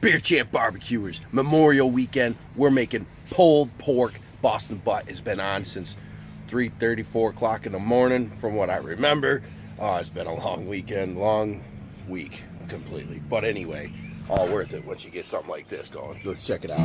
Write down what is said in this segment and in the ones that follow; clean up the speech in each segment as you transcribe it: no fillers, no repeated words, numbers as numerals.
Beer Champ barbecuers, Memorial Weekend, we're making pulled pork. Boston Butt has been on since 3:30, 4 o'clock in the morning, from what I remember. It's been a long weekend, long week, completely. But anyway, all worth it once you get something like this going. Let's check it out.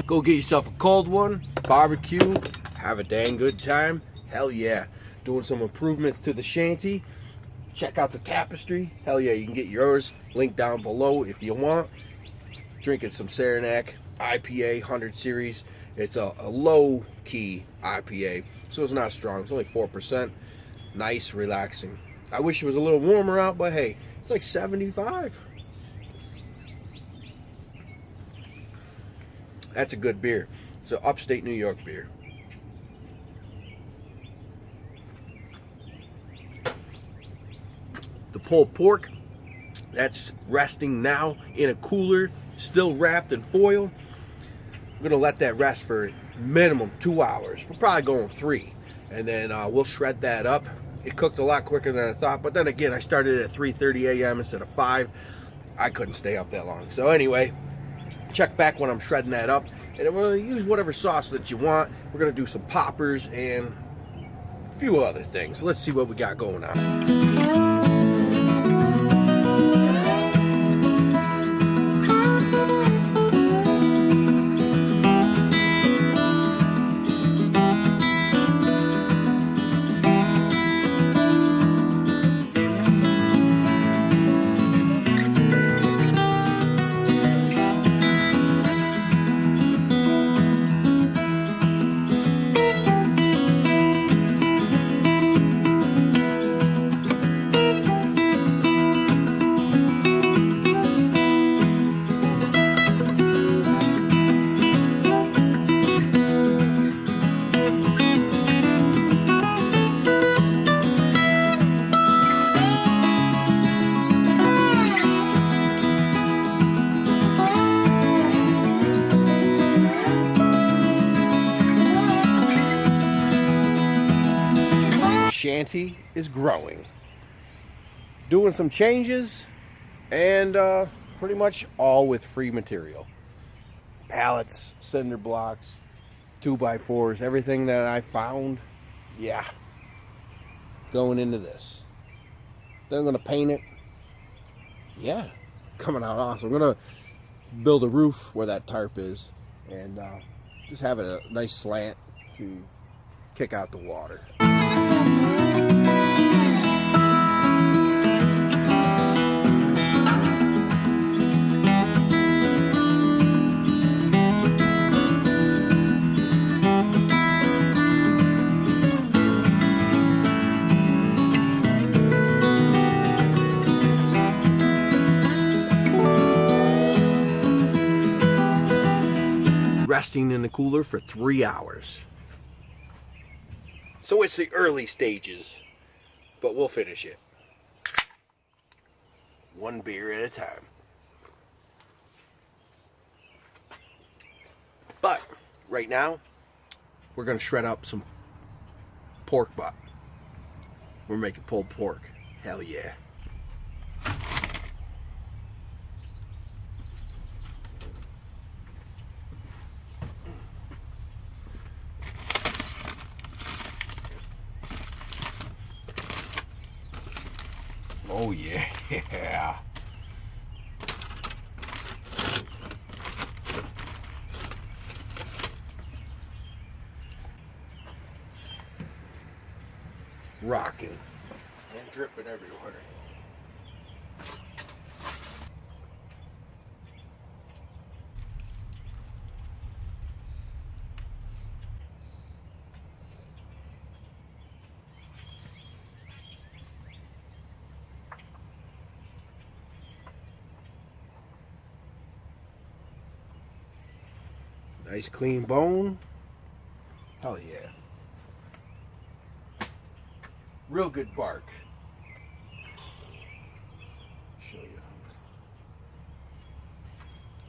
Go get yourself a cold one, barbecue, have a dang good time. Hell yeah. Doing some improvements to the shanty. Check out the tapestry. Hell yeah, you can get yours. Link down below if you want. Drinking some Saranac IPA 100 series. It's a low-key IPA, so it's not strong. It's only 4%. Nice, relaxing. I wish it was a little warmer out, but hey, it's like 75. That's a good beer. It's an upstate New York beer. The pulled pork, that's resting now in a cooler, still wrapped in foil. I'm gonna let that rest for minimum 2 hours. We're probably going 3. And then we'll shred that up. It cooked a lot quicker than I thought, but then again, I started at 3:30 a.m. instead of 5. I couldn't stay up that long. So anyway, check back when I'm shredding that up, and we're going to use whatever sauce that you want. We're going to do some poppers and a few other things. Let's see what we got going on. Shanty is growing, doing some changes, and pretty much all with free material. Pallets, cinder blocks, 2x4s, everything that I found, yeah, going into this. Then I'm gonna paint it. Yeah, coming out awesome. I'm gonna build a roof where that tarp is, and just have it a nice slant to kick out the water. Resting in the cooler for 3 hours. So it's the early stages, but we'll finish it. One beer at a time. But right now, we're gonna shred up some pork butt. We're making pulled pork. Hell yeah. Oh yeah. rocking and dripping everywhere. Nice clean bone. Hell yeah. Real good bark. Show you.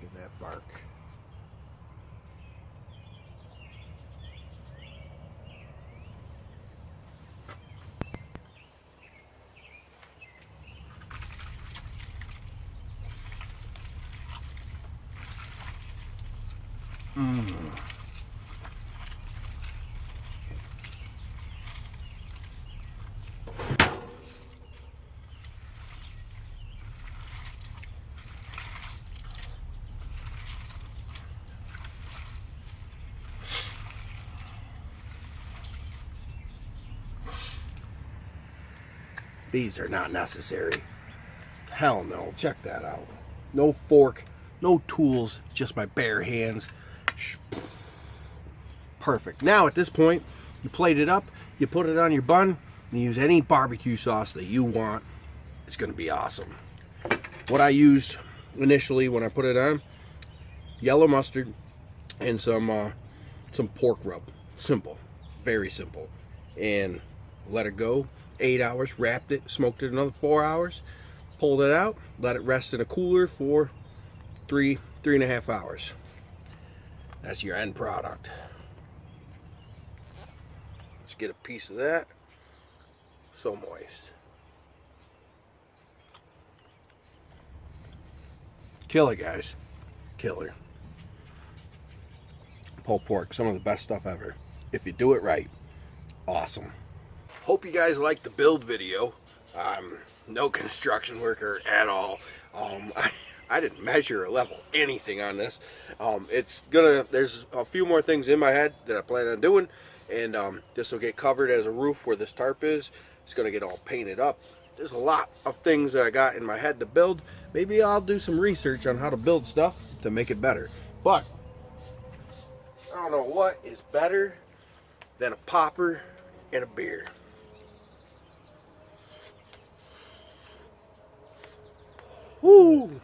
Look at that bark. These are not necessary. Hell no. Check that out. No fork, no tools, just my bare hands. Perfect. Now at this point, you plate it up, you put it on your bun, and use any barbecue sauce that you want. It's going to be awesome. What I used initially when I put it on, yellow mustard and some pork rub. Simple. Very simple. And let it go. 8 hours, wrapped it, smoked it another 4 hours, pulled it out, let it rest in a cooler for 3.5 hours. That's your end product. Let's get a piece of that. So moist. Killer, guys. Killer. Pulled pork, some of the best stuff ever. If you do it right, awesome. Hope you guys liked the build video. I'm no construction worker at all. I didn't measure or level anything on this. There's a few more things in my head that I plan on doing, and this will get covered as a roof where this tarp is. It's gonna get all painted up. There's a lot of things that I got in my head to build. Maybe I'll do some research on how to build stuff to make it better. But I don't know what is better than a popper and a beer. Woo!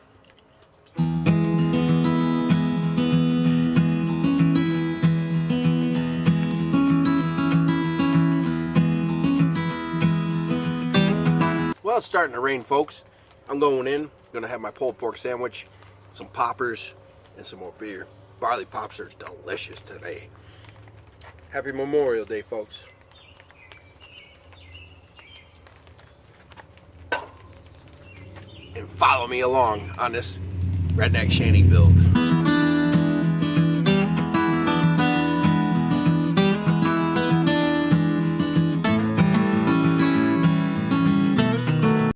Well, it's starting to rain, folks. I'm going in. Gonna have my pulled pork sandwich, some poppers, and some more beer. Barley pops are delicious today. Happy Memorial Day, folks. And follow me along on this redneck shanty build.